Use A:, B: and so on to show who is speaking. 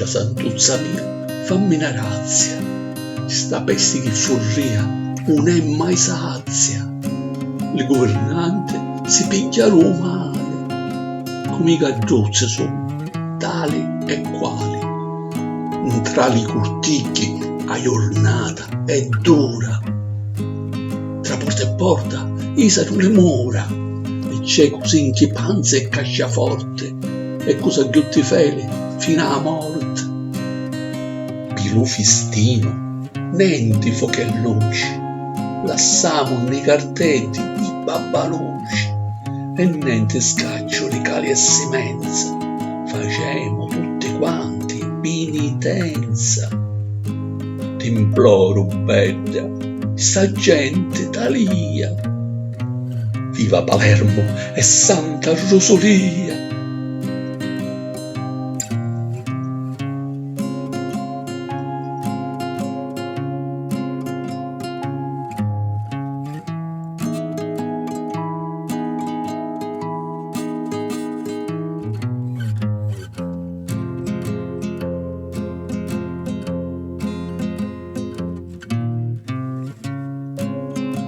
A: da santuzza mia, fammi una grazia, sta peste che furria non è mai sazia. Il governante si piglia male, come i cagiozzi sono, tali e quali. Tra i corticchi a giornata è dura, tra porta e porta isa non le mura, e c'è così in chi panza e casciaforte, e cosa ghiotti fele fino alla morte. Pilu fistino, nenti foche e luci, lassamo nei cartetti i babbaluci, e niente scaccioli cali e simenza, facemo tutti quanti penitenza. T'imploro, bella, sta gente talia, viva Palermo e Santa Rosolia.